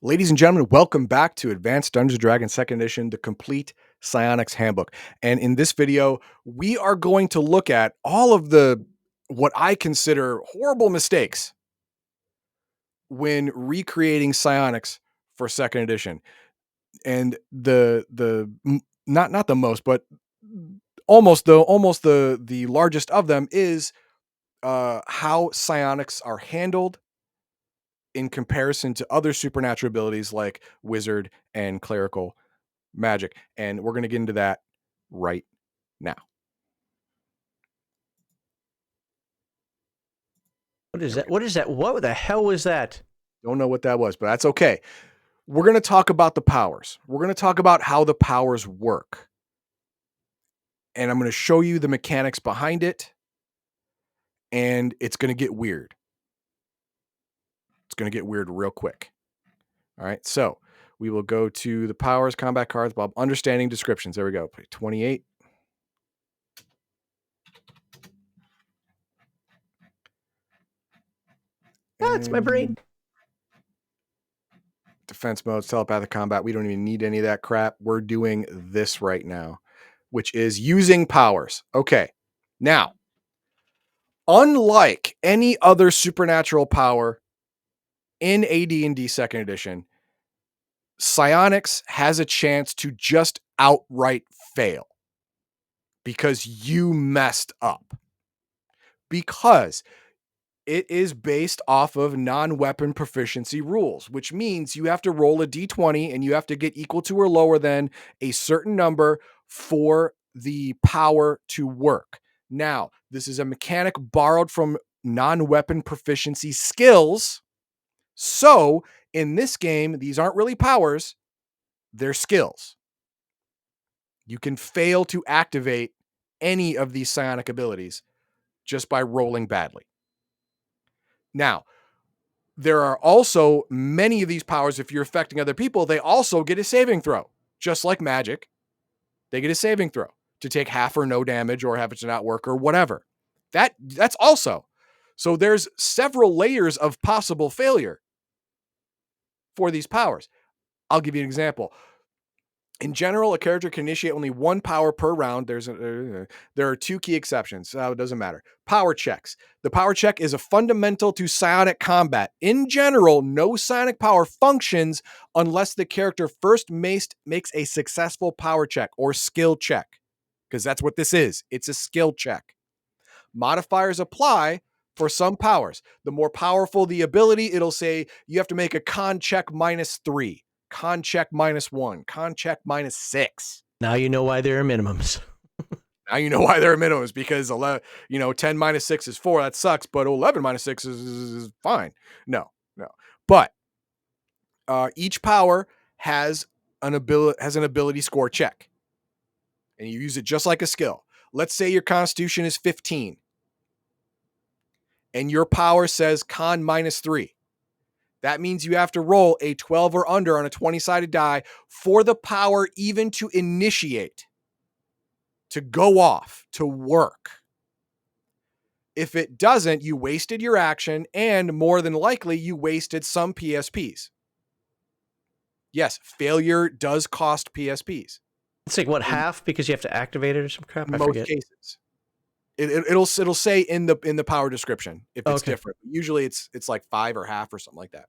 Ladies and gentlemen, welcome back to Advanced Dungeons& & Dragons 2nd Edition, the Complete Psionics Handbook. And in this video, we are going to look at all of the what I consider horrible mistakes when recreating psionics for 2nd Edition. And not the most, but almost the largest of them is how psionics are handled in comparison to other supernatural abilities like wizard and clerical magic. And we're going to get into that right now. What is that? What is that? What the hell was that? Don't know what that was, but that's okay. We're going to talk about the powers. We're going to talk about how the powers work. And I'm going to show you the mechanics behind it. And it's going to get weird. It's going to get weird real quick. All right. So we will go to the powers, combat cards, Bob, understanding descriptions. There we go. 28. That's my brain. Defense modes, telepathic combat. We don't even need any of that crap. We're doing this right now, which is using powers. Okay. Now, unlike any other supernatural power in AD&D 2nd Edition, psionics has a chance to just outright fail because you messed up. Because it is based off of non-weapon proficiency rules, which means you have to roll a d20 and you have to get equal to or lower than a certain number for the power to work. Now, this is a mechanic borrowed from non-weapon proficiency skills. So, in this game, these aren't really powers, they're skills. You can fail to activate any of these psionic abilities just by rolling badly. Now, there are also many of these powers, if you're affecting other people, they also get a saving throw. Just like magic, they get a saving throw to take half or no damage or have it to not work or whatever. That's also. So there's several layers of possible failure for these powers. I'll give you an example. In general, a character can initiate only one power per round. There are two key exceptions. So it doesn't matter. Power checks. The power check is a fundamental to psionic combat. In general, no psionic power functions unless the character first makes a successful power check or skill check, because that's what this is. It's a skill check. Modifiers apply for some powers. The more powerful the ability, it'll say you have to make a con check -3. Con check -1, con check -6. Now you know why there are minimums. Now you know why there are minimums, because 10 -6 is 4. That sucks, but 11 -6 is fine. No. But each power has an ability score check, and you use it just like a skill. Let's say your Constitution is 15, and your power says con -3. That means you have to roll a 12 or under on a 20-sided die for the power even to initiate, to go off, to work. If it doesn't, you wasted your action, and more than likely, you wasted some PSPs. Yes, failure does cost PSPs. It's like what, half because you have to activate it or some crap? In most cases. It'll say in the power description if it's different. Usually it's like 5 or half or something like that.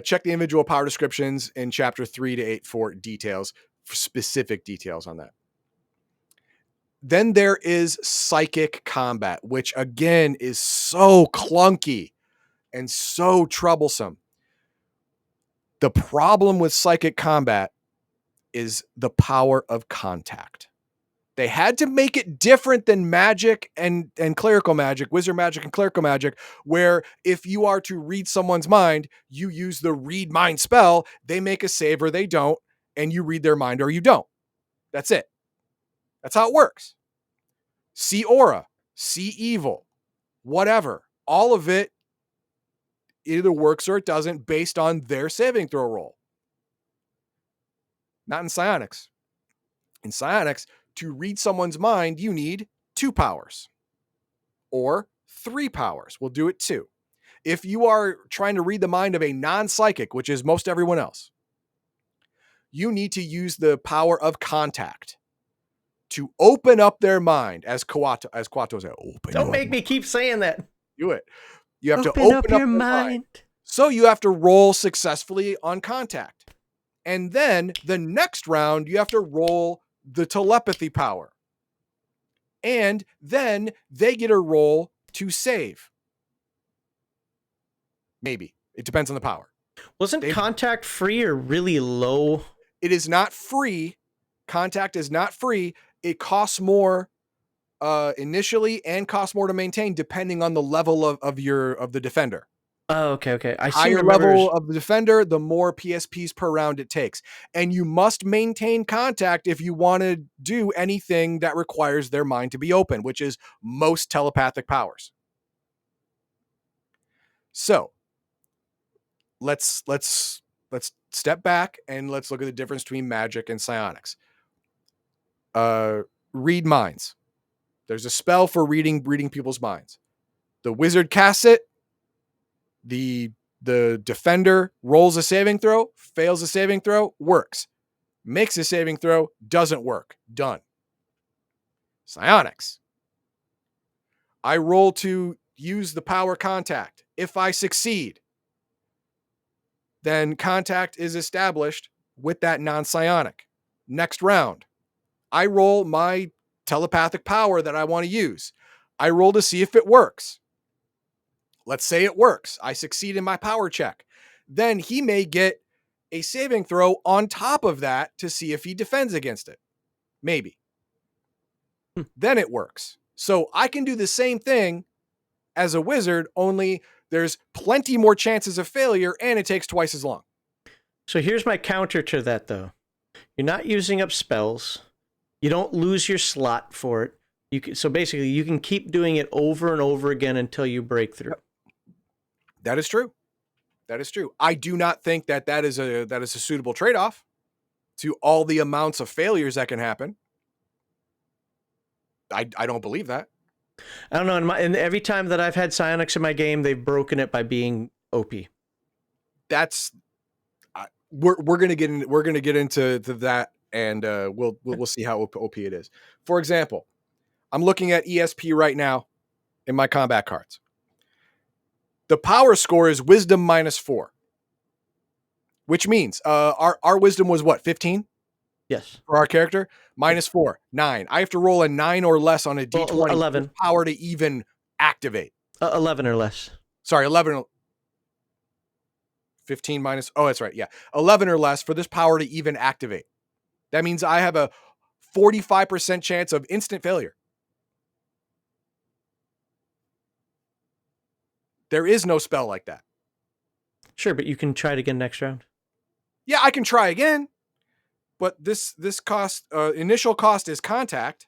Check the individual power descriptions in chapter 3 to 8 for details, for specific details on that. Then there is psychic combat, which again is so clunky and so troublesome. The problem with psychic combat is the power of contact. They had to make it different than magic and clerical magic, wizard magic and clerical magic, where if you are to read someone's mind, you use the read mind spell, they make a save or they don't, and you read their mind or you don't. That's it. That's how it works. See aura, see evil, whatever. All of it either works or it doesn't based on their saving throw roll. Not in psionics. In psionics, to read someone's mind, you need 2 powers or 3 powers. We'll do it 2. if you are trying to read the mind of a non-psychic, which is most everyone else, you need to use the power of contact to open up their mind, as Kawato said, open Don't your make mind. me keep saying that. Do it. You have to Open open up up your their mind. So you have to roll successfully on contact. And then the next round, you have to roll the telepathy power. And then they get a roll to save. Maybe. It depends on the power. Wasn't contact free or really low? It is not free. Contact is not free. It costs more initially and costs more to maintain depending on the level of the defender. Oh, okay. I Higher level of the defender, the more PSPs per round it takes. And you must maintain contact if you want to do anything that requires their mind to be open, which is most telepathic powers. So let's step back and let's look at the difference between magic and psionics. Read minds. There's a spell for reading people's minds. The wizard casts it. The defender rolls a saving throw, fails a saving throw, works. Makes a saving throw, doesn't work. Done. Psionics. I roll to use the power contact. If I succeed, then contact is established with that non-psionic. Next round, I roll my telepathic power that I want to use. I roll to see if it works. Let's say it works. I succeed in my power check. Then he may get a saving throw on top of that to see if he defends against it. Maybe. Then it works. So I can do the same thing as a wizard, only there's plenty more chances of failure and it takes twice as long. So here's my counter to that, though. You're not using up spells. You don't lose your slot for it. So basically, you can keep doing it over and over again until you break through. That is true. That is true. I do not think that is a suitable trade-off to all the amounts of failures that can happen. I don't believe that. I don't know. And every time that I've had psionics in my game, they've broken it by being OP. That's we're gonna get into that, and we'll see how OP it is. For example, I'm looking at ESP right now in my combat cards. The power score is wisdom -4, which means our wisdom was what, 15? Yes. For our character, -4, 9. I have to roll a 9 or less on a D20 well, 11 power to even activate. 11 or less. Sorry, 11. 15 minus. Oh, that's right. Yeah, 11 or less for this power to even activate. That means I have a 45% chance of instant failure. There is no spell like that. Sure, but you can try it again next round. Yeah, I can try again, but this cost initial cost is contact,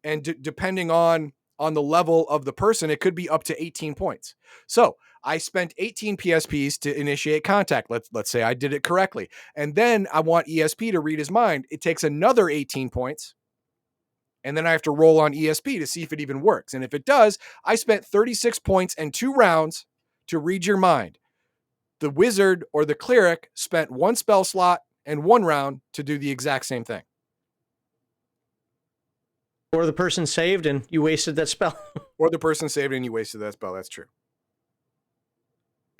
and depending on the level of the person, it could be up to 18 points. So I spent 18 PSPs to initiate contact. Let's say I did it correctly, and then I want ESP to read his mind. It takes another 18 points. And then I have to roll on ESP to see if it even works. And if it does, I spent 36 points and 2 rounds to read your mind. The wizard or the cleric spent 1 spell slot and 1 round to do the exact same thing. Or the person saved and you wasted that spell. Or the person saved and you wasted that spell. That's true.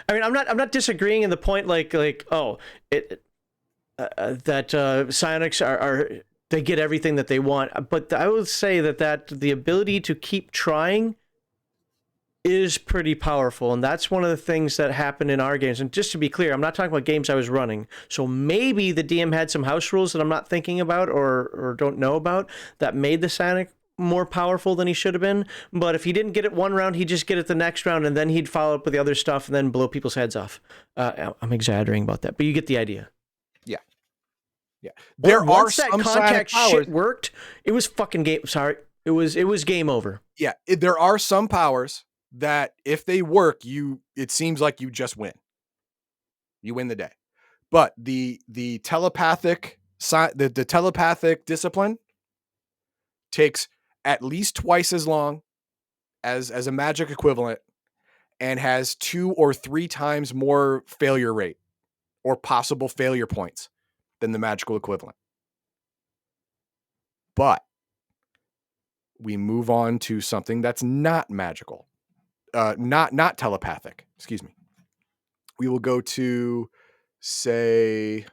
I mean, I'm not disagreeing in the point that psionics are they get everything that they want, but I would say that the ability to keep trying is pretty powerful, and that's one of the things that happened in our games. And just to be clear, I'm not talking about games I was running, so maybe the DM had some house rules that I'm not thinking about or don't know about that made the psionic more powerful than he should have been. But if he didn't get it one round, he'd just get it the next round, and then he'd follow up with the other stuff and then blow people's heads off. I'm exaggerating about that, but you get the idea. Yeah. Once that contact shit worked, it was fucking game. Sorry, it was game over. Yeah, there are some powers that if they work, it seems like you just win. You win the day. But the telepathic the telepathic discipline takes at least twice as long as a magic equivalent, and has 2 or 3 times more failure rate or possible failure points than the magical equivalent. But we move on to something that's not magical, not telepathic. Excuse me. We will go to, say,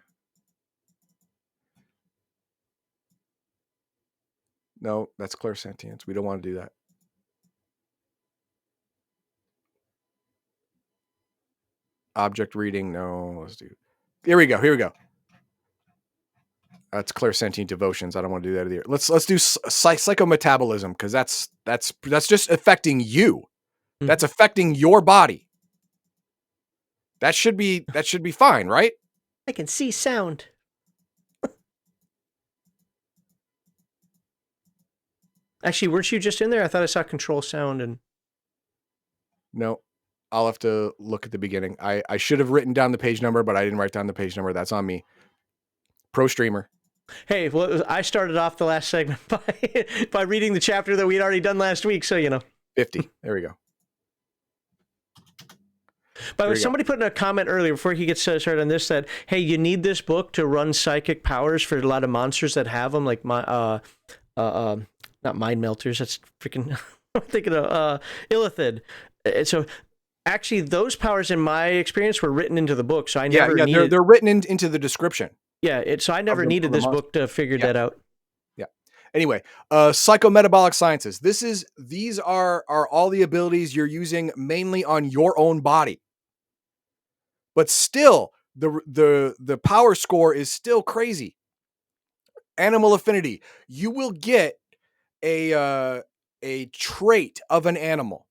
no, that's clairsentience. We don't want to do that. Object reading, no. Let's do. Here we go. That's clairsentient devotions. I don't want to do that either. Let's do psychometabolism, because that's just affecting you. That's affecting your body. That should be fine, right? I can see sound. Actually, weren't you just in there? I thought I saw control sound and. No, I'll have to look at the beginning. I should have written down the page number, but I didn't write down the page number. That's on me. Pro streamer. Hey, well, I started off the last segment by reading the chapter that we'd already done last week, so 50. There we go. By the way, somebody put in a comment earlier before he gets started on this that, hey, you need this book to run psychic powers for a lot of monsters that have them, like not mind melters. That's freaking. I'm thinking of Illithid. So actually, those powers, in my experience, were written into the book, so I never needed. They're written into the description. Yeah, so I never needed this book to figure that out. Yeah. Anyway, psychometabolic sciences. These are all the abilities you're using mainly on your own body. But still, the power score is still crazy. Animal affinity. You will get a trait of an animal.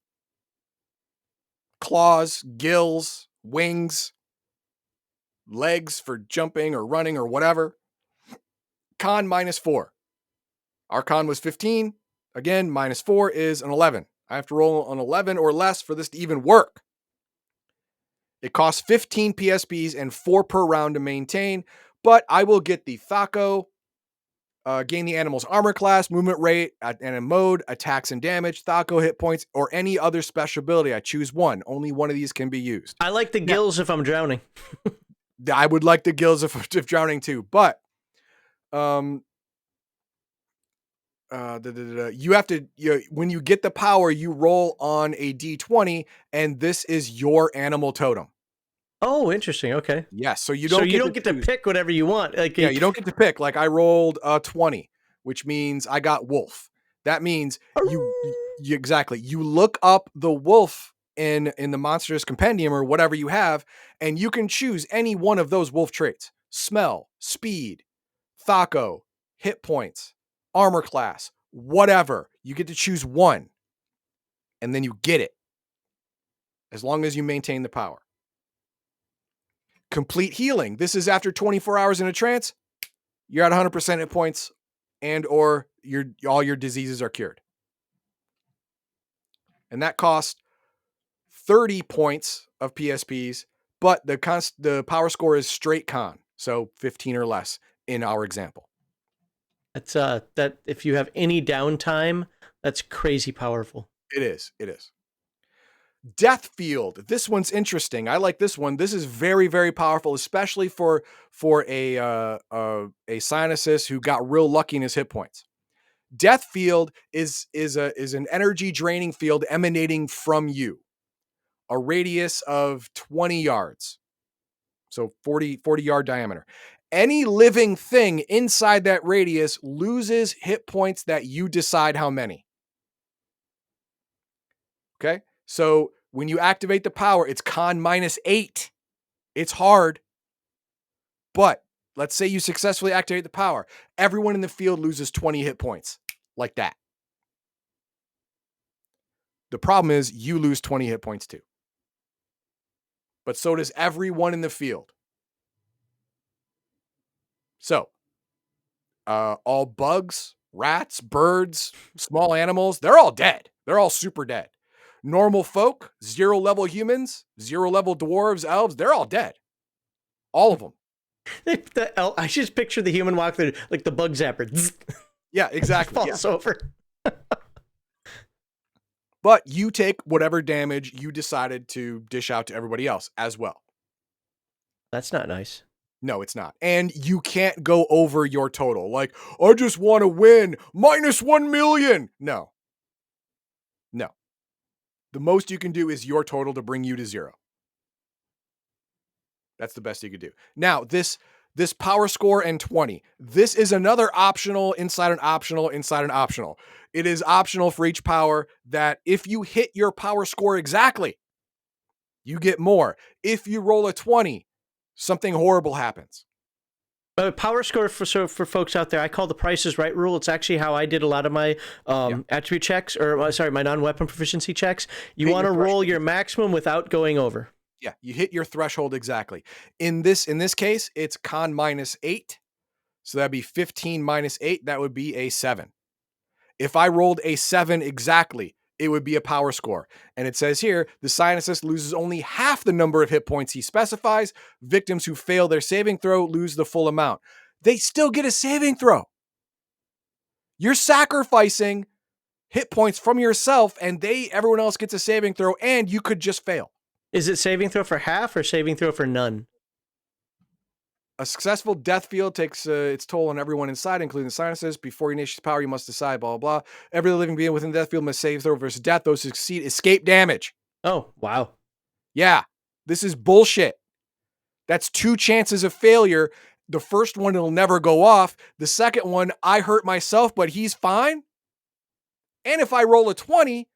Claws, gills, wings, legs for jumping or running or whatever. Con -4. Our con was 15. Again, -4 is an 11. I have to roll an 11 or less for this to even work. It costs 15 PSPs and 4 per round to maintain, but I will get the Thaco, gain the animal's armor class, movement rate, and a mode, attacks and damage, Thaco hit points, or any other special ability. I choose one. Only one of these can be used. I like the gills if I'm drowning. I would like the gills if drowning too, but you have to, when you get the power, you roll on a D20, and this is your animal totem. Oh, interesting. Okay. Yes. So you don't get to pick whatever you want. Like, yeah, you don't get to pick. Like I rolled a 20, which means I got wolf. That means you exactly. You look up the wolf in the Monsters Compendium or whatever you have, and you can choose any one of those wolf traits: smell, speed, Thaco, hit points, armor class, whatever. You get to choose one, and then you get it, as long as you maintain the power. Complete healing. This is after 24 hours in a trance. You're at 100% hit points, and or all your diseases are cured. And that costs 30 points of PSPs, but the power score is straight con, so 15 or less in our example. That's that if you have any downtime, that's crazy powerful. It is. Death field. This one's interesting. I like this one. This is very, very powerful, especially for a psionicist who got real lucky in his hit points. Death field is an energy draining field emanating from you, a radius of 20 yards, so 40 yard diameter. Any living thing inside that radius loses hit points that you decide how many. Okay. So when you activate the power, it's con -8. It's hard. But let's say you successfully activate the power. Everyone in the field loses 20 hit points like that. The problem is you lose 20 hit points too. But so does everyone in the field. So all bugs, rats, birds, small animals, they're all dead. They're all super dead. Normal folk, 0 level humans, 0 level dwarves, elves, they're all dead. All of them. I just picture the human walk through like the bug zapper. Yeah, exactly. Falls over. but you take whatever damage you decided to dish out to everybody else as well. That's not nice. No, it's not. And you can't go over your total. Like, I just want to win -1 million. No. No. The most you can do is your total to bring you to 0. That's the best you could do. Now, this power score and 20. This is another optional inside an optional inside an optional. It is optional for each power that if you hit your power score exactly, you get more. If you roll a 20, something horrible happens. Power score for folks out there, I call the Price is Right rule. It's actually how I did a lot of my attribute checks, or sorry, my non-weapon proficiency checks. You want to roll your maximum without going over. Yeah, you hit your threshold exactly. In this case, it's con -8. So that'd be 15 minus 8. That would be a 7. If I rolled a 7 exactly, it would be a power score. And it says here, the psionicist loses only half the number of hit points he specifies. Victims who fail their saving throw lose the full amount. They still get a saving throw. You're sacrificing hit points from yourself, and everyone else gets a saving throw, and you could just fail. Is it saving throw for half or saving throw for none? A successful death field takes its toll on everyone inside, including the psionicist. Before you initiate power, you must decide, blah, blah, blah. Every living being within the death field must save throw versus death. Those who succeed escape damage. Oh, wow. Yeah, this is bullshit. That's 2 chances of failure. The first one, it'll never go off. The second one, I hurt myself, but he's fine. And if I roll a 20,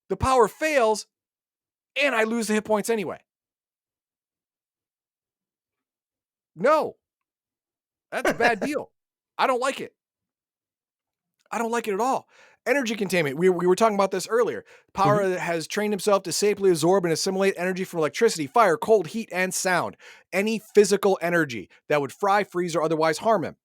the power fails, and I lose the hit points anyway. No. That's a bad deal. I don't like it. I don't like it at all. Energy containment. We were talking about this earlier. Power that has trained himself to safely absorb and assimilate energy from electricity, fire, cold, heat, and sound. Any physical energy that would fry, freeze, or otherwise harm him.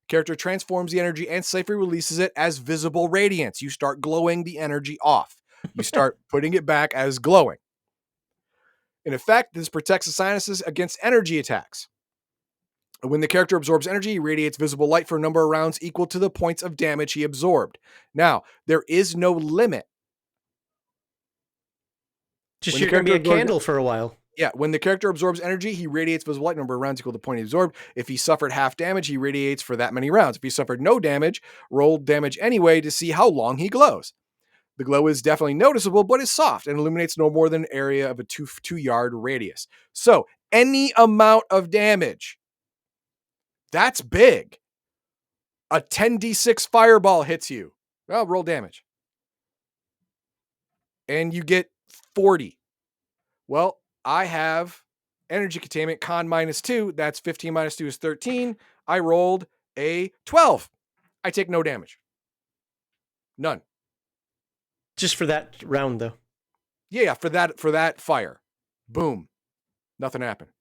Character transforms the energy and safely releases it as visible radiance. You start glowing the energy off. You start putting it back as glowing. In effect, this protects the psionists against energy attacks. When the character absorbs energy, he radiates visible light for a number of rounds equal to the points of damage he absorbed. Now, there is no limit. Just you're going to be a candle for a while. Yeah, when the character absorbs energy, he radiates visible light, number of rounds equal to the point he absorbed. If he suffered half damage, he radiates for that many rounds. If he suffered no damage, roll damage anyway to see how long he glows. The glow is definitely noticeable, but is soft and illuminates no more than an area of a 2-yard radius. So, any amount of damage. That's big. A 10d6 fireball hits you. Well, roll damage. And you get 40. Well, I have energy containment, con -2. That's 15 minus 2 is 13. I rolled a 12. I take no damage. None. Just for that round, though. Yeah, for that fire. Boom. Nothing happened.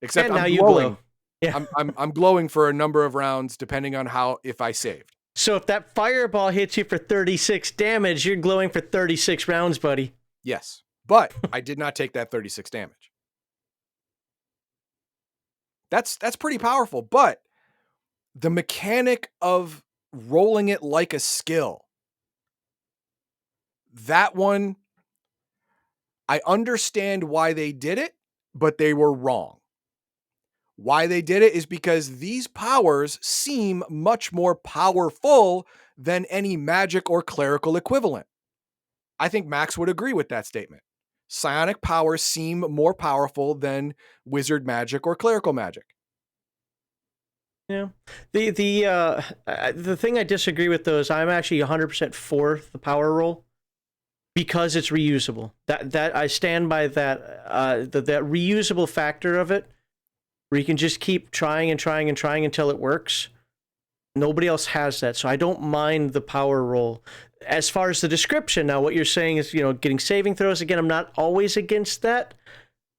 Except and now I'm you glowing. glow. Yeah. I'm glowing for a number of rounds depending on if I saved. So if that fireball hits you for 36 damage, you're glowing for 36 rounds, buddy. Yes. But I did not take that 36 damage. That's pretty powerful, but the mechanic of rolling it like a skill, that one, I understand why they did it, but they were wrong. Why they did it is because these powers seem much more powerful than any magic or clerical equivalent. I think Max would agree with that statement. Psionic powers seem more powerful than wizard magic or clerical magic. Yeah. The thing I disagree with though is I'm actually 100% for the power roll because it's reusable. That I stand by that that reusable factor of it, where you can just keep trying and trying and trying until it works. Nobody else has that, so I don't mind the power roll. As far as the description, now what you're saying is, getting saving throws, again, I'm not always against that.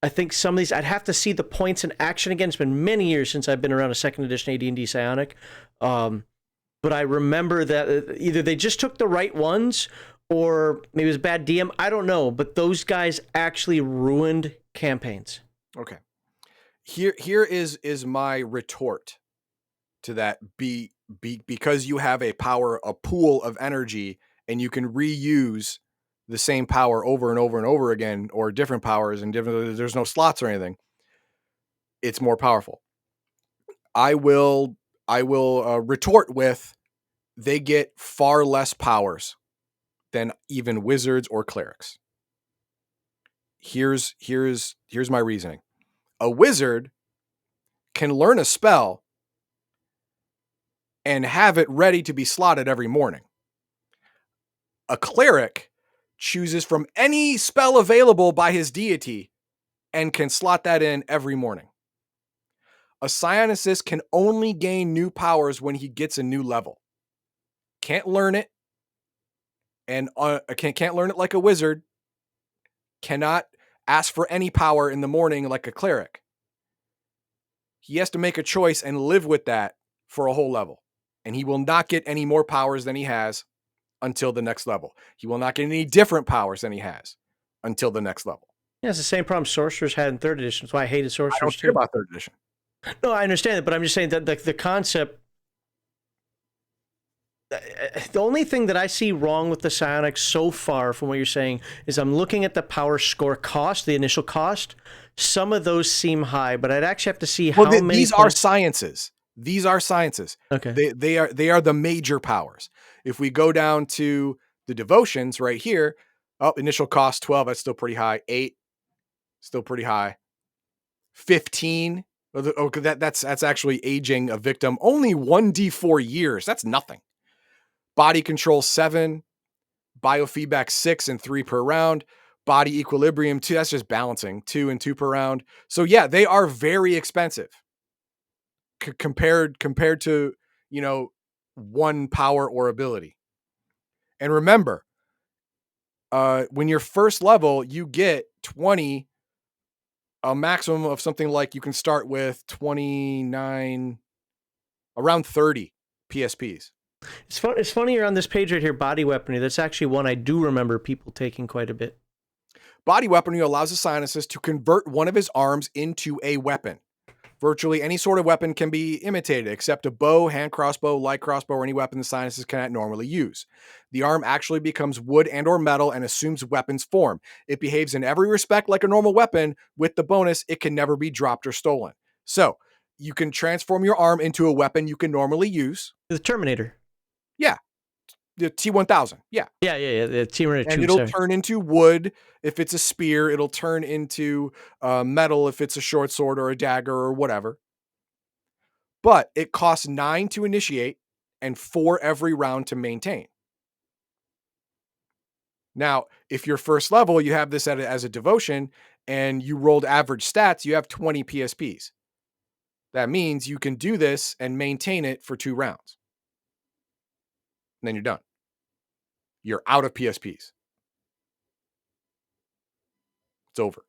I think some of these, I'd have to see the points in action again. It's been many years since I've been around a 2nd edition AD&D Psionic. But I remember that either they just took the right ones, or maybe it was bad DM, I don't know, but those guys actually ruined campaigns. Okay. Here is my retort to that. Because you have a pool of energy and you can reuse the same power over and over and over again, or different powers and different, there's no slots or anything, it's more powerful. I will retort with, they get far less powers than even wizards or clerics. Here's my reasoning. A wizard can learn a spell and have it ready to be slotted every morning. A cleric chooses from any spell available by his deity and can slot that in every morning. A psionicist can only gain new powers when he gets a new level. Can't learn it, and can't learn it like a wizard. Cannot ask for any power in the morning like a cleric. He has to make a choice and live with that for a whole level. And he will not get any more powers than he has until the next level. He will not get any different powers than he has until the next level. Yeah, it's the same problem sorcerers had in 3rd edition. That's why I hated sorcerers I don't care about 3rd edition. No, I understand it, but I'm just saying that the concept. The only thing that I see wrong with the psionics so far from what you're saying is I'm looking at the power score cost, the initial cost. Some of those seem high, but I'd actually have to see how many. These are sciences. These are sciences. Okay. They are the major powers. If we go down to the devotions right here, initial cost 12, that's still pretty high. 8, still pretty high. 15, that's actually aging a victim only 1d4 years. That's nothing. Body control 7, biofeedback 6 and 3 per round, body equilibrium 2, that's just balancing, 2 and 2 per round. So yeah, they are very expensive compared to, one power or ability. And remember, when you're first level, you get 20, a maximum of something like, you can start with 29, around 30 PSPs. It's funny you're on this page right here, body weaponry. That's actually one I do remember people taking quite a bit. Body weaponry allows a psionicist to convert one of his arms into a weapon. Virtually any sort of weapon can be imitated, except a bow, hand crossbow, light crossbow, or any weapon the psionicist cannot normally use. The arm actually becomes wood and or metal and assumes weapon's form. It behaves in every respect like a normal weapon, with the bonus, it can never be dropped or stolen. So, you can transform your arm into a weapon you can normally use. The Terminator. Yeah. The T-1000. Yeah. Yeah. The Terminator 2. And it'll turn into wood if it's a spear. It'll turn into metal if it's a short sword or a dagger or whatever. But it costs 9 to initiate and 4 every round to maintain. Now, if you're first level, you have this as a devotion, and you rolled average stats, you have 20 PSPs. That means you can do this and maintain it for 2 rounds. And then you're done. You're out of PSPs. It's over.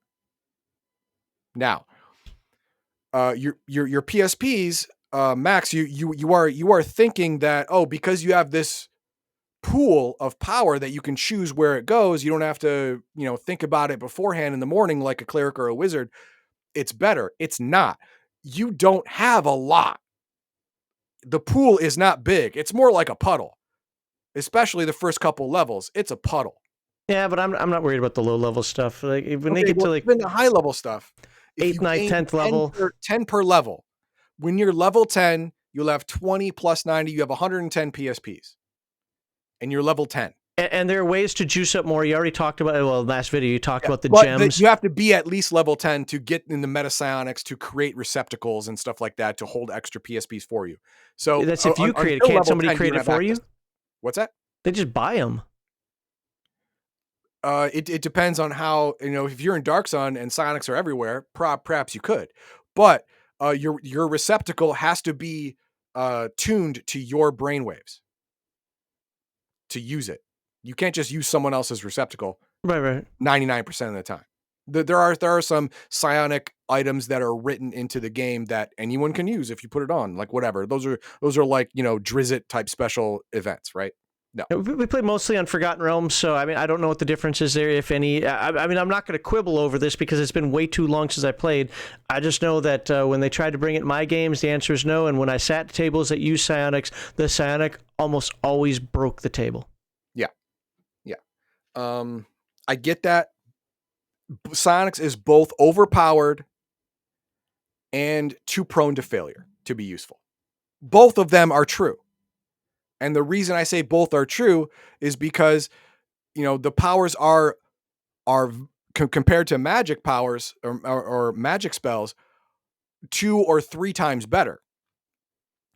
Now, your PSPs, Max, you are thinking that, because you have this pool of power that you can choose where it goes, you don't have to, think about it beforehand in the morning like a cleric or a wizard. It's better. It's not. You don't have a lot. The pool is not big. It's more like a puddle. Especially the first couple levels, it's a puddle. Yeah, but I'm not worried about the low level stuff. Like when they get to even the high level stuff, 8th, 9th, 10th level, 10 per level. When you're level 10, you'll have 20 plus 90. You have 110 PSPs, and you're level 10. And there are ways to juice up more. You already talked about, last video you talked about the gems. You have to be at least level 10 to get in the meta psionics to create receptacles and stuff like that to hold extra PSPs for you. So that's if you create it. Can't somebody create it for you? What's that? They just buy them. It depends on how, if you're in Dark Sun and psionics are everywhere, perhaps you could. But your receptacle has to be tuned to your brainwaves to use it. You can't just use someone else's receptacle. Right. 99% of the time. There are some psionic items that are written into the game that anyone can use if you put it on, like whatever. Those are like, Drizzt type special events, right? No. We played mostly on Forgotten Realms, so I don't know what the difference is there, if any. I'm not going to quibble over this because it's been way too long since I played. I just know that when they tried to bring it in my games, the answer is no. And when I sat at tables that use psionics, the psionic almost always broke the table. Yeah. I get that psionics is both overpowered and too prone to failure to be useful. Both of them are true. And the reason I say both are true is because, the powers are compared to magic powers or magic spells 2 or 3 times better.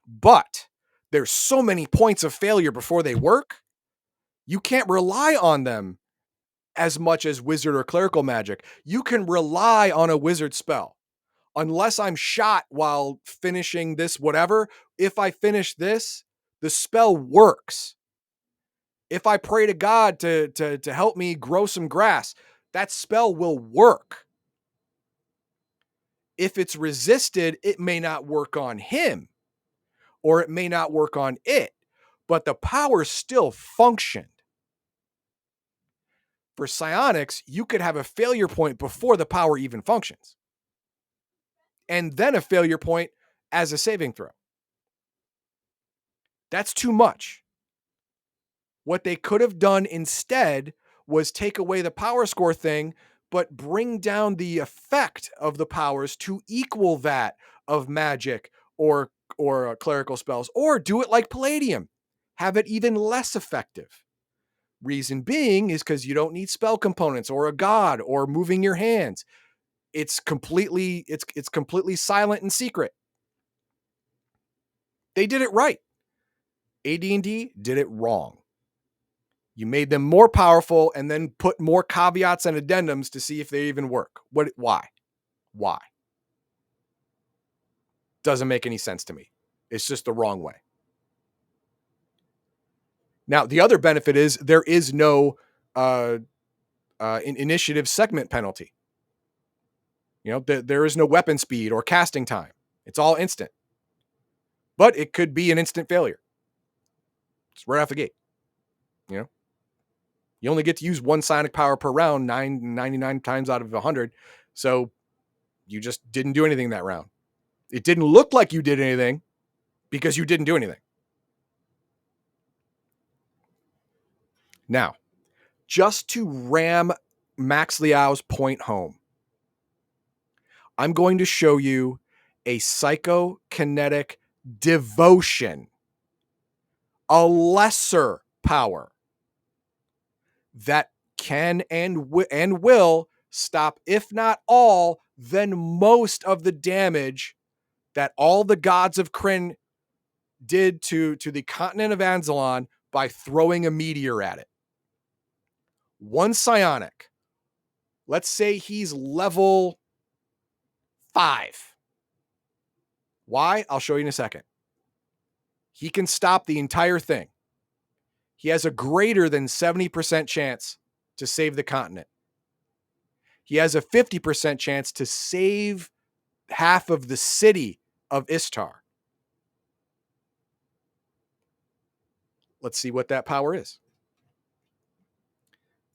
But there's so many points of failure before they work. You can't rely on them as much as wizard or clerical magic. You can rely on a wizard spell. Unless I'm shot while finishing this whatever, if I finish this, the spell works. If I pray to God to help me grow some grass, that spell will work. If it's resisted, it may not work on him, or it may not work on it, but the power still functioned. For psionics, you could have a failure point before the power even functions, and then a failure point as a saving throw. That's too much. What they could have done instead was take away the power score thing, but bring down the effect of the powers to equal that of magic or clerical spells, or do it like Palladium, have it even less effective. Reason being is because you don't need spell components or a god or moving your hands. It's completely silent and secret. They did it right. AD&D did it wrong. You made them more powerful and then put more caveats and addendums to see if they even work. Why? Doesn't make any sense to me. It's just the wrong way. Now, the other benefit is there is no initiative segment penalty. There is no weapon speed or casting time. It's all instant. But it could be an instant failure. It's right off the gate. You only get to use one psionic power per round 99 times out of 100. So you just didn't do anything that round. It didn't look like you did anything because you didn't do anything. Now, just to ram Max Liao's point home, I'm going to show you a psychokinetic devotion, a lesser power that can and will stop, if not all, then most of the damage that all the gods of Kryn did to the continent of Anzalon by throwing a meteor at it. One psionic, let's say he's level 5. Why? I'll show you in a second. He can stop the entire thing. He has a greater than 70% chance to save the continent. He has a 50% chance to save half of the city of Istar. Let's see what that power is.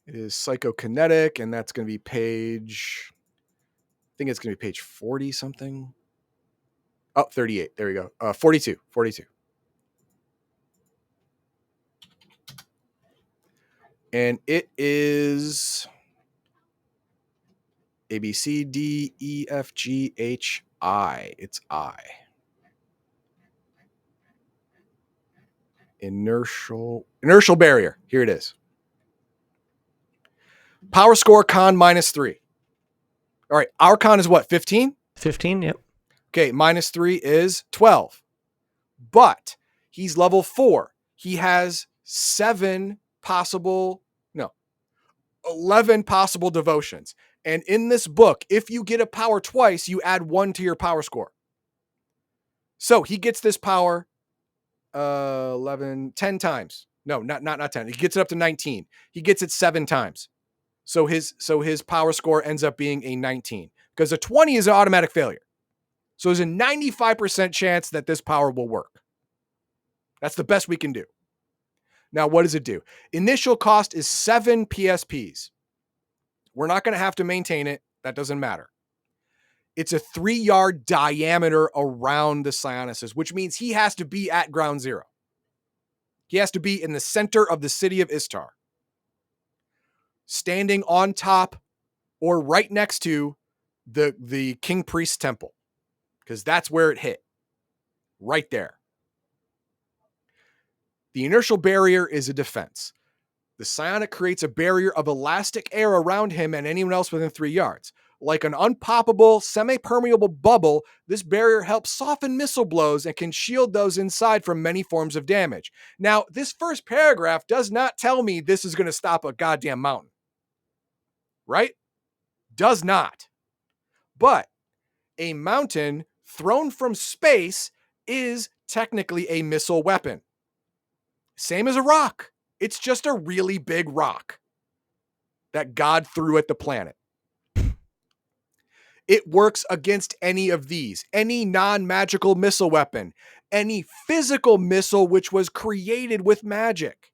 It is psychokinetic, and that's going to be page, I think it's going to be page 40 something. Oh, 38. There we go. 42. And it is A, B, C, D, E, F, G, H, I. It's I. Inertial barrier. Here it is. Power score con -3. All right. Our con is what? 15? 15, yep. Okay. -3 is 12. But he's level 4. He has 11 possible devotions. And in this book, if you get a power twice, you add 1 to your power score. So he gets this power 10 times. No, not 10. He gets it up to 19. He gets it 7 times. So his power score ends up being a 19 because a 20 is an automatic failure. So there's a 95% chance that this power will work. That's the best we can do. Now, what does it do? Initial cost is 7 PSPs. We're not going to have to maintain it. That doesn't matter. It's a 3-yard diameter around the psionices, which means he has to be at ground zero. He has to be in the center of the city of Istar. standing on top or right next to the king priest temple, because that's where it hit. Right there. The inertial barrier is a defense. The psionic creates a barrier of elastic air around him and anyone else within 3 yards. Like an unpoppable, semi-permeable bubble, this barrier helps soften missile blows and can shield those inside from many forms of damage. Now, this first paragraph does not tell me this is going to stop a goddamn mountain. Right? Does not. But a mountain thrown from space is technically a missile weapon. Same as a rock. It's just a really big rock that God threw at the planet. It works against any of these, any non-magical missile weapon, any physical missile which was created with magic.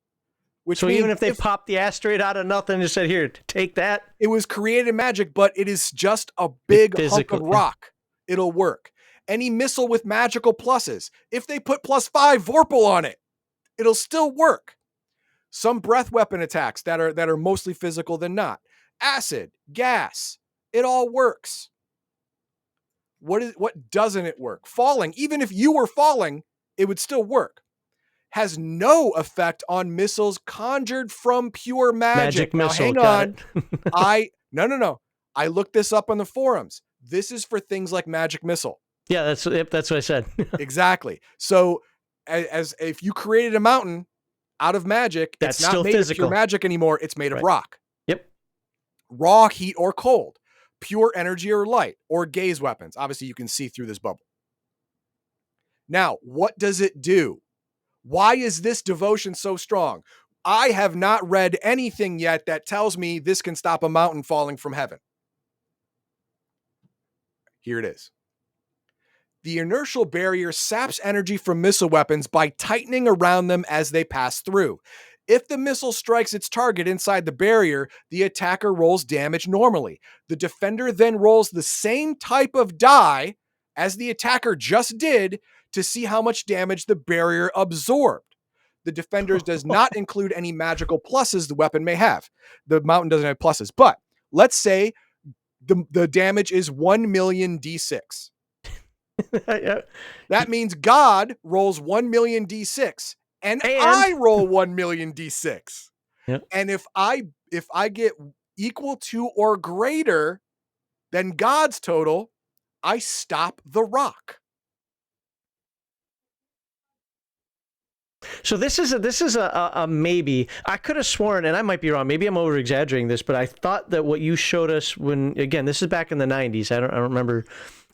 Which so even if they popped the asteroid out of nothing and just said, here, take that. It was created in magic, but it is just a big hunk of rock. It'll work. Any missile with magical pluses, if they put +5 Vorpal on it, it'll still work. Some breath weapon attacks that are mostly physical than not. Acid, gas, it all works. What doesn't it work? Falling, even if you were falling, it would still work. Has no effect on missiles conjured from pure magic. Now, missile. hang on. No. I looked this up on the forums. This is for things like magic missile. Yeah, that's what I said. Exactly. So, as if you created a mountain out of magic, that's it's not still made physical. of pure magic anymore. It's made of rock. Yep. Raw heat or cold, pure energy or light, or gaze weapons. Obviously, you can see through this bubble. Now, what does it do? Why is this devotion so strong? I have not read anything yet that tells me this can stop a mountain falling from heaven. Here it is. The inertial barrier saps energy from missile weapons by tightening around them as they pass through. If the missile strikes its target inside the barrier, the attacker rolls damage normally. The defender then rolls the same type of die as the attacker just did to see how much damage the barrier absorbed. The defender does not include any magical pluses the weapon may have. The mountain doesn't have pluses, but let's say the damage is 1 million D6. That means God rolls 1 million D6 and I roll 1 million D6. Yep. And if I get equal to or greater than God's total, I stop the rock. So this is a maybe. I could have sworn, and I might be wrong, maybe I'm over exaggerating this, but I thought that what you showed us when, again, this is back in the 90s. I don't remember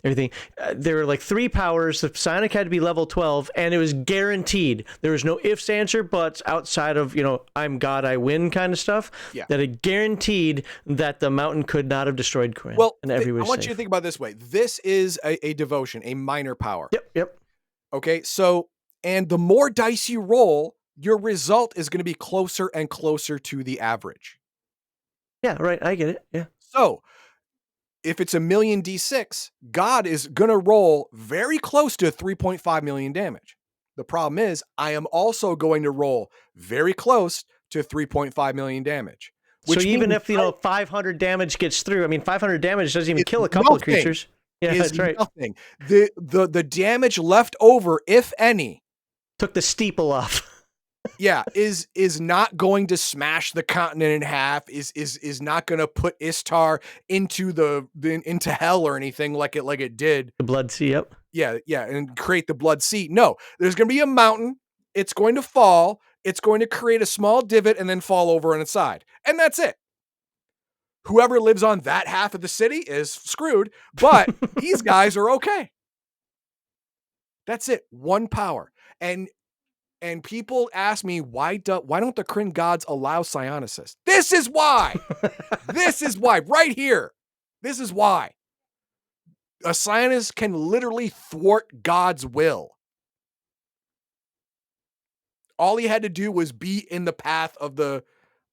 everything. There were like 3 powers. The psionic had to be level 12, and it was guaranteed. There was no ifs, ands, or buts outside of, I'm God, I win kind of stuff. Yeah. That it guaranteed that the mountain could not have destroyed Corinth. Well, and I want safe. you to think about it this way. This is a devotion, a minor power. Yep. Okay, so, and the more dice you roll, your result is going to be closer and closer to the average. Yeah, right. I get it. Yeah. So, if it's 1 million D6, God is going to roll very close to 3.5 million damage. The problem is, I am also going to roll very close to 3.5 million damage. So even if 500 damage gets through, 500 damage doesn't even kill a couple of creatures. Yeah, that's right. Nothing. The damage left over, if any, took the steeple off. Yeah, is not going to smash the continent in half, is not going to put Istar into into hell or anything like it did. The Blood Sea, yep. Yeah, and create the Blood Sea. No, there's going to be a mountain, it's going to fall, it's going to create a small divot and then fall over on its side. And that's it. Whoever lives on that half of the city is screwed, but these guys are okay. That's it. One power. And people ask me, why don't the Kryn gods allow psionicists? This is why. This is why. Right here. This is why. A psionicist can literally thwart God's will. All he had to do was be in the path of the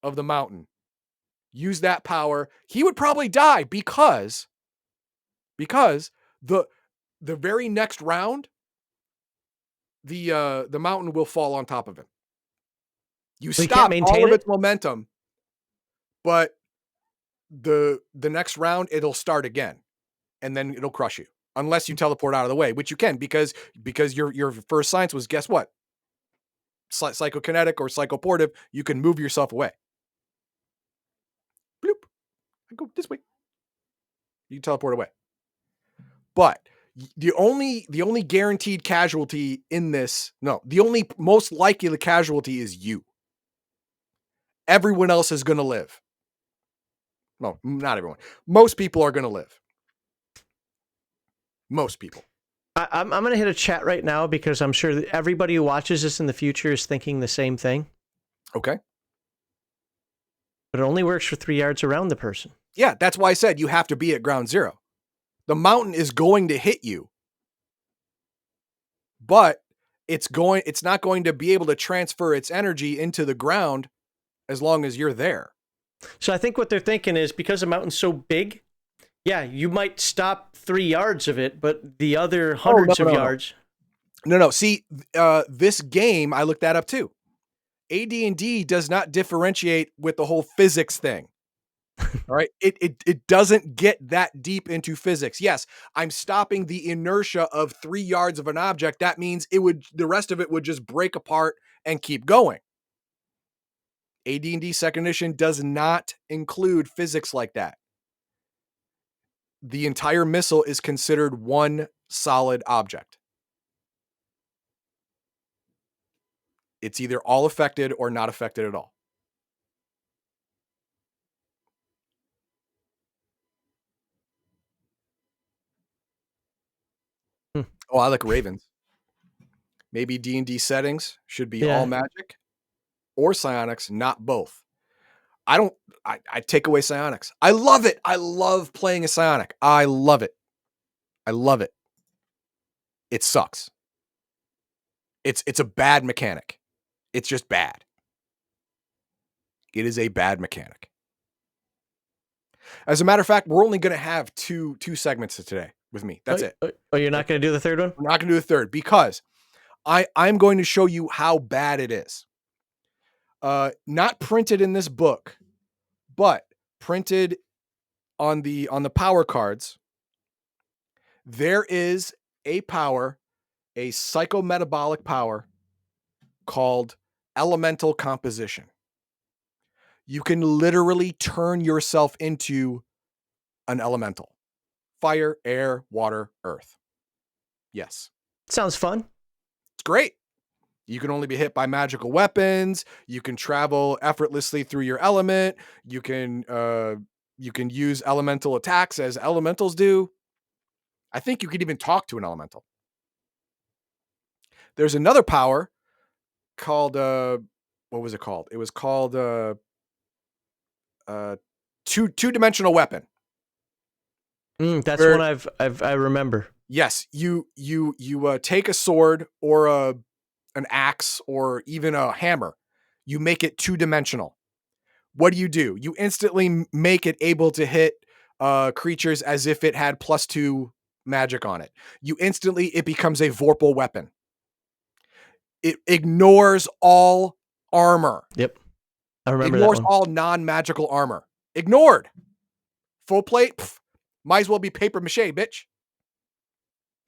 mountain. Use that power. He would probably die because the very next round, the mountain will fall on top of him. You stop all of its momentum, but the next round it'll start again, and then it'll crush you unless you teleport out of the way, which you can because your first science was, guess what, psychokinetic or psychoportive. You can move yourself away. Bloop. I go this way. You can teleport away. But the only guaranteed casualty in this, no, the only most likely casualty is you. Everyone else is going to live. No, not everyone. Most people are going to live. Most people. I'm going to hit a chat right now because I'm sure that everybody who watches this in the future is thinking the same thing. Okay. But it only works for 3 yards around the person. Yeah, that's why I said you have to be at ground zero. The mountain is going to hit you, but it's not going to be able to transfer its energy into the ground as long as you're there. So I think what they're thinking is because the mountain's so big, yeah, you might stop 3 yards of it, but the other hundreds of yards. No. See, this game, I looked that up too. AD&D does not differentiate with the whole physics thing. All right. It doesn't get that deep into physics. Yes, I'm stopping the inertia of 3 yards of an object. That means the rest of it would just break apart and keep going. AD&D second edition does not include physics like that. The entire missile is considered one solid object. It's either all affected or not affected at all. Oh, I like ravens. Maybe D&D settings should be all magic or psionics, not both. I take away psionics. I love it. I love playing a psionic. I love it. I love it. It sucks. It's a bad mechanic. It's just bad. It is a bad mechanic. As a matter of fact, we're only going to have two segments today with me. That's it. Oh, you're not going to do the third one? We're not going to do the third because I'm going to show you how bad it is. Not printed in this book, but printed on the power cards. There is a power, a psychometabolic power called elemental composition. You can literally turn yourself into an elemental. Fire, air, water, earth. Yes. Sounds fun. It's great. You can only be hit by magical weapons. You can travel effortlessly through your element. You can use elemental attacks as elementals do. I think you could even talk to an elemental. There's another power called what was it called? It was called two-dimensional weapon. That's one I remember. Yes, you take a sword or an axe or even a hammer. You make it two-dimensional. What do? You instantly make it able to hit creatures as if it had +2 magic on it. It becomes a vorpal weapon. It ignores all armor. Yep. I remember ignores that one. all non-magical armor. Ignored. Full plate, might as well be paper mache, bitch.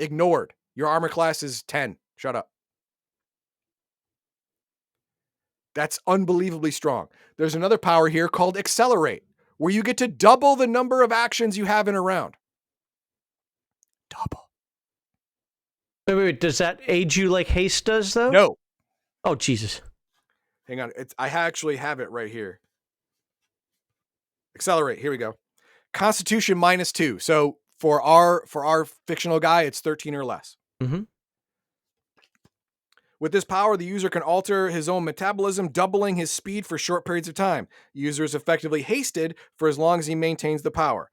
Ignored. Your armor class is 10. Shut up. That's unbelievably strong. There's another power here called Accelerate, where you get to double the number of actions you have in a round. Double. Wait. Does that age you like haste does, though? No. Oh, Jesus. Hang on. I actually have it right here. Accelerate. Here we go. Constitution -2. So for our fictional guy, it's 13 or less. Mm-hmm. With this power, the user can alter his own metabolism, doubling his speed for short periods of time. The user is effectively hasted for as long as he maintains the power.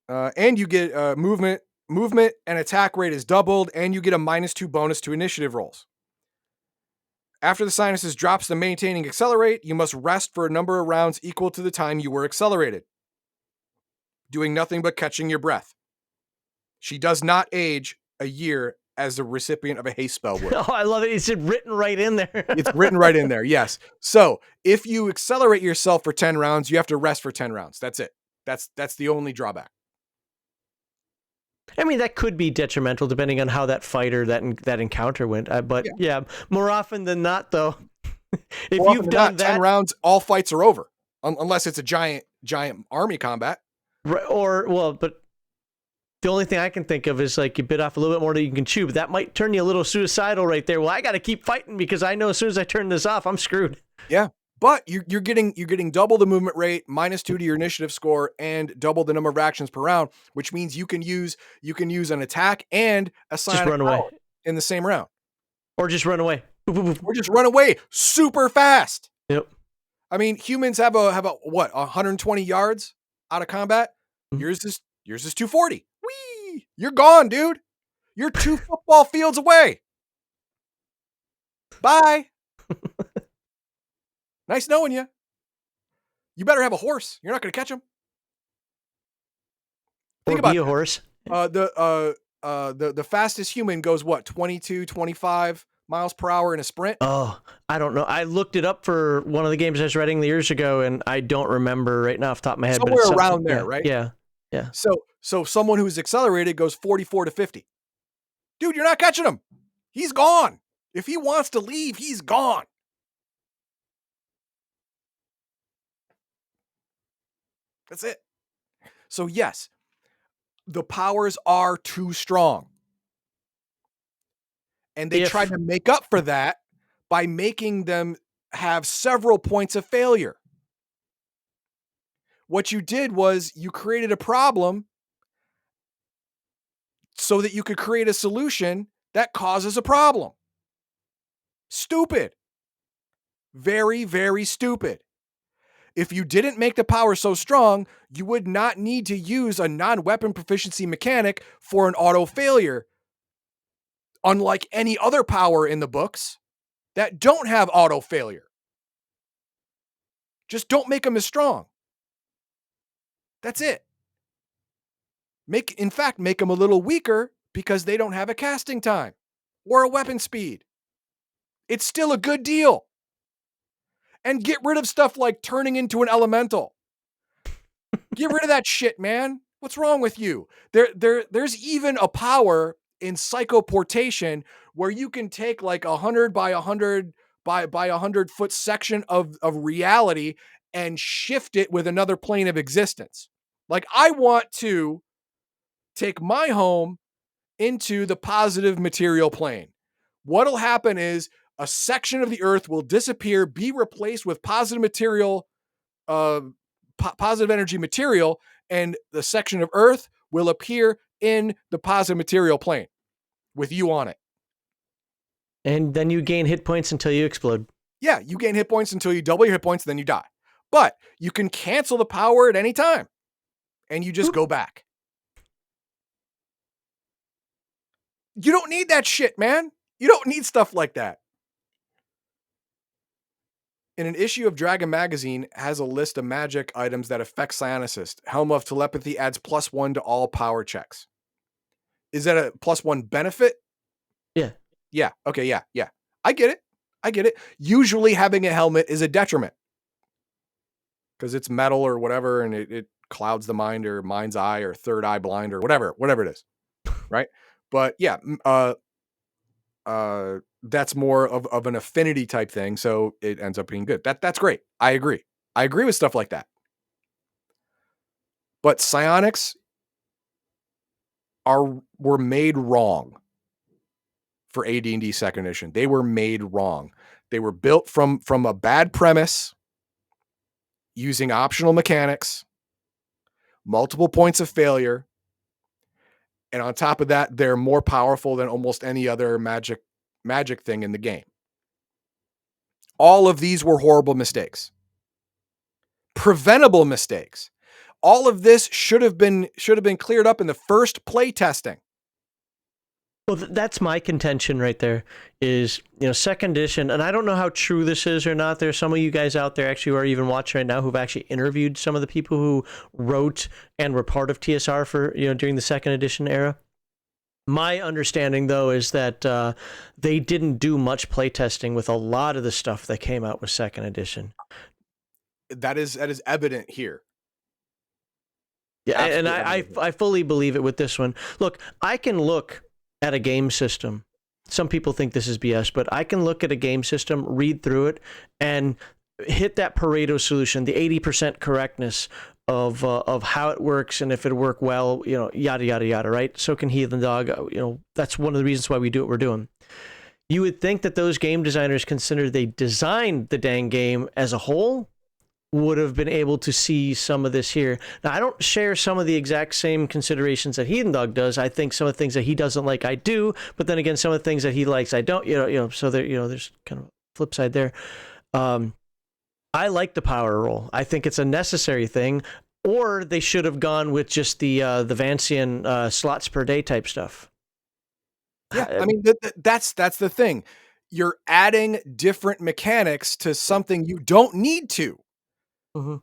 And you get movement and attack rate is doubled, and you get a -2 bonus to initiative rolls. After the sinuses drops the maintaining accelerate, you must rest for a number of rounds equal to the time you were accelerated, doing nothing but catching your breath. She does not age a year as a recipient of a haste spell would. Oh, I love it. It's written right in there. It's written right in there. Yes. So if you accelerate yourself for 10 rounds, you have to rest for 10 rounds. That's it. That's the only drawback. I mean, that could be detrimental depending on how that fight or that encounter went. But yeah, more often than not, though, if you've done that, 10 rounds, all fights are over, unless it's a giant army combat. But the only thing I can think of is like you bit off a little bit more than you can chew. But that might turn you a little suicidal right there. Well, I got to keep fighting because I know as soon as I turn this off, I'm screwed. Yeah. But you're getting double the movement rate, -2 to your initiative score, and double the number of actions per round, which means you can use an attack and a psionic run away power in the same round, or just run away, or just run away super fast. Yep. I mean, humans have a 120 yards out of combat. Yours is 240. Whee! You're gone, dude. You're 2 football fields away. Bye. Nice knowing you. You better have a horse. You're not going to catch him. Think about a horse. The fastest human goes what? 22, 25 miles per hour in a sprint? Oh, I don't know. I looked it up for one of the games I was writing years ago, and I don't remember right now off the top of my head. Somewhere but it's around there, right? Yeah. So someone who's accelerated goes 44 to 50. Dude, you're not catching him. He's gone. If he wants to leave, he's gone. That's it. So yes, the powers are too strong. And they try to make up for that by making them have several points of failure. What you did was you created a problem so that you could create a solution that causes a problem. Stupid. Very, very stupid. If you didn't make the power so strong, you would not need to use a non-weapon proficiency mechanic for an auto failure. Unlike any other power in the books that don't have auto failure. Just don't make them as strong. That's it. In fact, make them a little weaker because they don't have a casting time or a weapon speed. It's still a good deal. And get rid of stuff like turning into an elemental. Get rid of that shit, man. What's wrong with you? There's even a power in psychoportation where you can take like 100 by 100 by 100 foot section of reality and shift it with another plane of existence. Like I want to take my home into the positive material plane. What'll happen is a section of the earth will disappear, be replaced with positive material, positive energy material, and the section of earth will appear in the positive material plane with you on it. And then you gain hit points until you explode. Yeah, you gain hit points until you double your hit points, then you die. But you can cancel the power at any time, and you just go back. You don't need that shit, man. You don't need stuff like that. In an issue of Dragon Magazine has a list of magic items that affect Psionicist. Helm of Telepathy adds +1 to all power checks. Is that a +1 benefit? Yeah. Yeah. Okay. Yeah. I get it. Usually having a helmet is a detriment because it's metal or whatever, and it clouds the mind or mind's eye or third eye blind or whatever it is. Right. But yeah, that's more of an affinity type thing. So it ends up being good. That's great. I agree with stuff like that. But psionics were made wrong for AD&D second edition. They were made wrong. They were built from a bad premise, using optional mechanics, multiple points of failure. And on top of that, they're more powerful than almost any other magic thing in the game. All of these were horrible mistakes. Preventable mistakes. All of this should have been cleared up in the first play testing. Well, that's my contention right there is, second edition, and I don't know how true this is or not. There's some of you guys out there actually who are even watching right now who've actually interviewed some of the people who wrote and were part of TSR for, during the second edition era. My understanding, though, is that they didn't do much playtesting with a lot of the stuff that came out with second edition. That is evident here. Yeah, and Absolutely. I fully believe it with this one. Look, I can look at a game system. Some people think this is BS, but I can look at a game system, read through it, and hit that Pareto solution, the 80% correctness of how it works, and if it work well, yada yada yada, right? So can Heathen Dog. That's one of the reasons why we do what we're doing. You would think that those game designers, consider they designed the dang game as a whole, would have been able to see some of this here. Now, I don't share some of the exact same considerations that Heathen Dog does. I think some of the things that he doesn't like, I do. But then again, some of the things that he likes, I don't. So there, there's kind of a flip side there. I like the power roll. I think it's a necessary thing. Or they should have gone with just the Vancian slots per day type stuff. Yeah, I mean that's the thing. You're adding different mechanics to something you don't need to. Mm-hmm.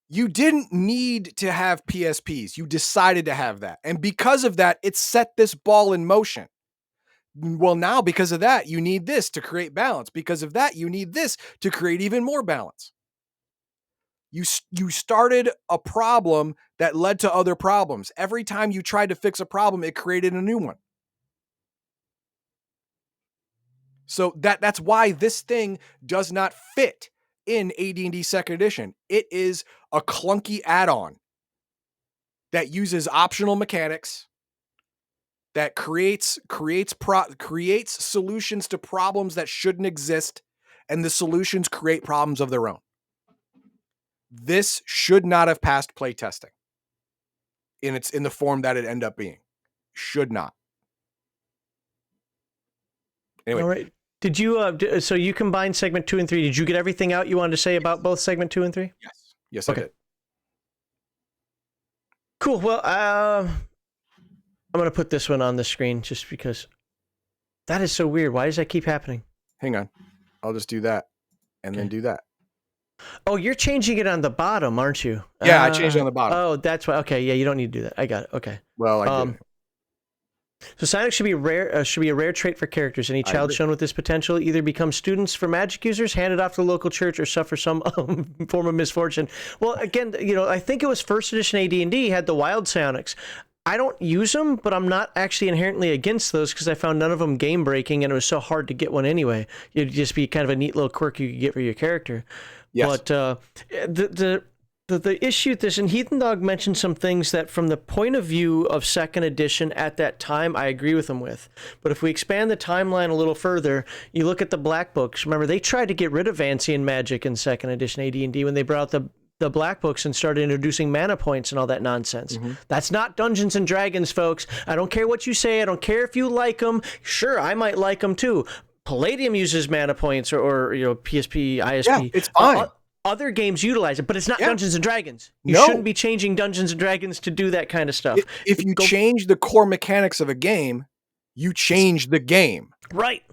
You didn't need to have PSPs. You decided to have that. And because of that, it set this ball in motion. Well, now because of that, you need this to create balance. Because of that, you need this to create even more balance. You started a problem that led to other problems. Every time you tried to fix a problem, it created a new one. So that's why this thing does not fit in AD&D second edition. It is a clunky add-on that uses optional mechanics that creates solutions to problems that shouldn't exist, and the solutions create problems of their own. This should not have passed playtesting in the form that it ended up being. Should not. Anyway. All right. Did you, so you combined segment 2 and 3. Did you get everything out you wanted to say about both segment 2 and 3? Yes. Yes, okay. I did. Cool. Well, I'm going to put this one on the screen just because that is so weird. Why does that keep happening? Hang on. I'll just do that and then do that. Oh, you're changing it on the bottom, aren't you? Yeah, I changed it on the bottom. Oh, that's why. Okay, yeah, you don't need to do that. I got it. Okay. Well, I did. So Psionics should be a rare trait for characters. Any child shown with this potential either become students for magic users, handed off to the local church, or suffer some form of misfortune. Well, again, I think it was first edition AD&D had the wild Psionics. I don't use them, but I'm not actually inherently against those because I found none of them game breaking, and it was so hard to get one anyway. It'd just be kind of a neat little quirk you could get for your character. Yes. But the issue with this, and Heathen Dog mentioned some things that from the point of view of second edition at that time, I agree with him with. But if we expand the timeline a little further, you look at the Black Books. Remember, they tried to get rid of Vancian magic in second edition AD&D when they brought out the Black Books and started introducing mana points and all that nonsense. Mm-hmm. That's not Dungeons and Dragons, folks. I don't care what you say. I don't care if you like them. Sure, I might like them too. Palladium uses mana points or PSP, ISP. Yeah, it's fine. Other games utilize it, but it's not Dungeons and Dragons. You shouldn't be changing Dungeons and Dragons to do that kind of stuff. If you change the core mechanics of a game, you change the game. Right.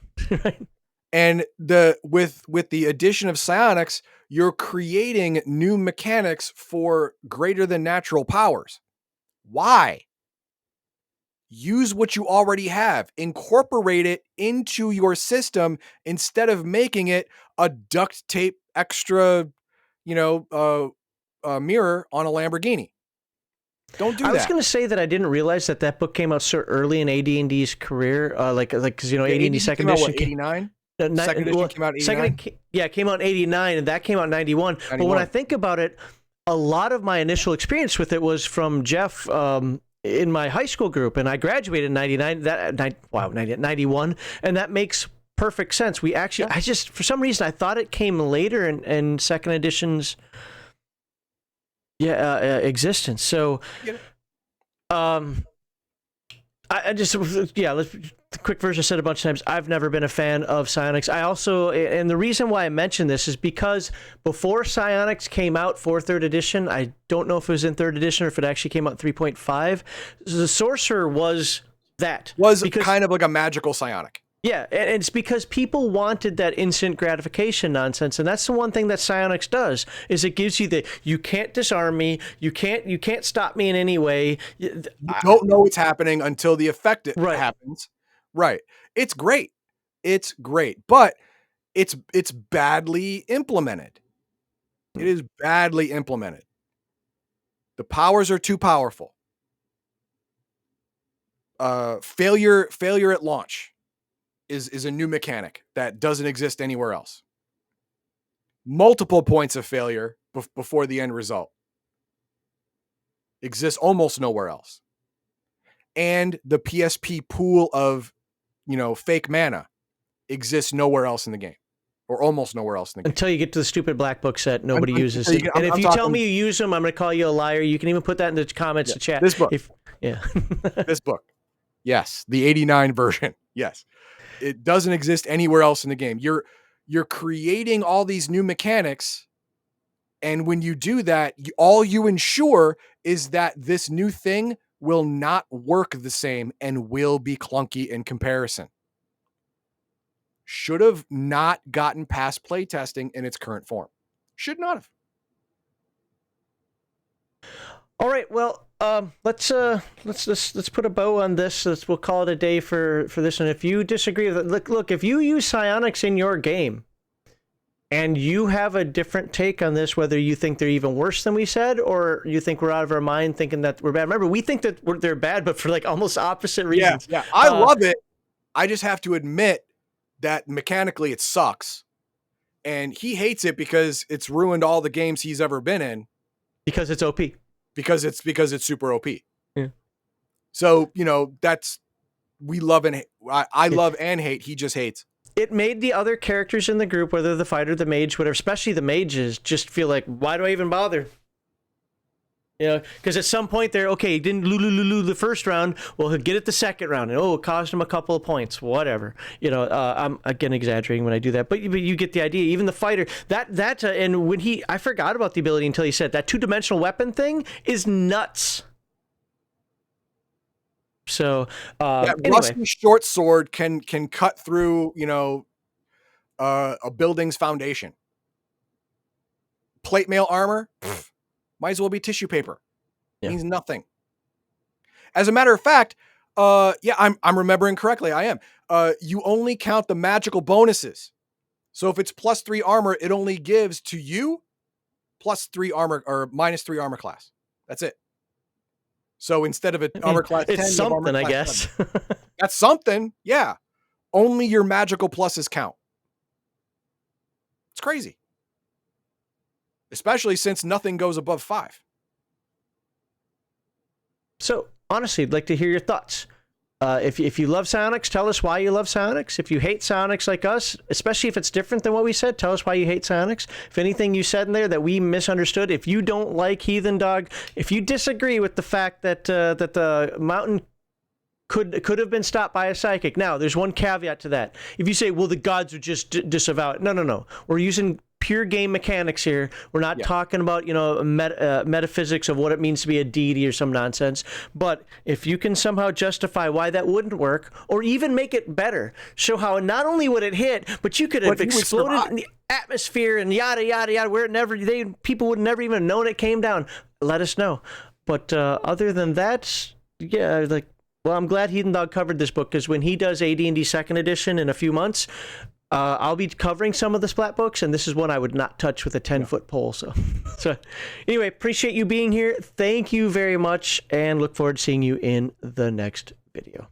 And with the addition of psionics, you're creating new mechanics for greater than natural powers. Why? Use what you already have. Incorporate it into your system instead of making it a duct tape extra, mirror on a Lamborghini. Don't do that. I was going to say that I didn't realize that book came out so early in AD&D's career, because AD&D second edition came out 89. Second edition came out 89. It came out in 89, and that came out in 91. But when I think about it, a lot of my initial experience with it was from Jeff in my high school group, and I graduated in 91, and that makes perfect sense. We actually, I just, for some reason, I thought it came later in second edition's existence. So, the quick version said a bunch of times, I've never been a fan of psionics. I also, and the reason why I mention this is because before psionics came out for third edition, I don't know if it was in third edition or if it actually came out 3.5, the sorcerer was that. Kind of like a magical psionic. Yeah, and it's because people wanted that instant gratification nonsense, and that's the one thing that psionics does, is it gives you the, you can't disarm me, you can't stop me in any way. You don't know what's happening until the effect Right. happens. Right. It's great. It's great, but it's badly implemented. It is badly implemented. The powers are too powerful. Failure at launch is a new mechanic that doesn't exist anywhere else. Multiple points of failure before the end result exists almost nowhere else. And the PSP pool of, fake mana exists nowhere else in the game, or almost nowhere else in the game. Until you get to the stupid black book set nobody uses. And if you tell me you use them, I'm going to call you a liar. You can even put that in the comments to chat. This book. Yeah. This book. Yes. The 89 version. Yes. It doesn't exist anywhere else in the game. You're creating all these new mechanics. And when you do that, all you ensure is that this new thing will not work the same and will be clunky in comparison. Should have not gotten past playtesting in its current form. Should not have. All right, well, let's put a bow on this. We'll call it a day for this. And if you disagree with it, look, if you use psionics in your game and you have a different take on this, whether you think they're even worse than we said, or you think we're out of our mind thinking that we're bad. Remember, we think that they're bad, but for like almost opposite reasons. Yeah. I love it. I just have to admit that mechanically it sucks. And he hates it because it's ruined all the games he's ever been in. Because it's OP. Because it's super OP. Yeah. So, we love and I love and hate. He just hates. It made the other characters in the group, whether the fighter, the mage, whatever, especially the mages, just feel like, why do I even bother? Because at some point they're, okay, he didn't lose the first round, well, he'll get it the second round, and it cost him a couple of points, whatever. I'm again exaggerating when I do that, but you get the idea. Even the fighter, and when I forgot about the ability until he said that 2-dimensional weapon thing is nuts. So that anyway. rusty short sword can cut through, a building's foundation. Plate mail armor, might as well be tissue paper. Yeah. Means nothing. As a matter of fact, I'm remembering correctly. I am. You only count the magical bonuses. So if it's +3 armor, it only gives to you +3 armor or -3 armor class. That's it. So instead of an armor class 10, it's something, I guess. That's something. Yeah. Only your magical pluses count. It's crazy. Especially since nothing goes above 5. So, honestly, I'd like to hear your thoughts. If you love psionics, tell us why you love psionics. If you hate psionics like us, especially if it's different than what we said, tell us why you hate psionics. If anything you said in there that we misunderstood, if you don't like Heathen Dog, if you disagree with the fact that the mountain could have been stopped by a psychic. Now, there's one caveat to that. If you say, well, the gods would just disavow it. No. We're using pure game mechanics here. We're not talking about, metaphysics of what it means to be a deity or some nonsense. But if you can somehow justify why that wouldn't work, or even make it better, show how not only would it hit, but you could have exploded in the atmosphere and yada, yada, yada, where people would never even have known it came down. Let us know. But other than that, well, I'm glad Heathen Dog covered this book, because when he does AD&D 2nd edition in a few months, I'll be covering some of the splat books, and this is one I would not touch with a 10-foot pole. So anyway, appreciate you being here. Thank you very much, and look forward to seeing you in the next video.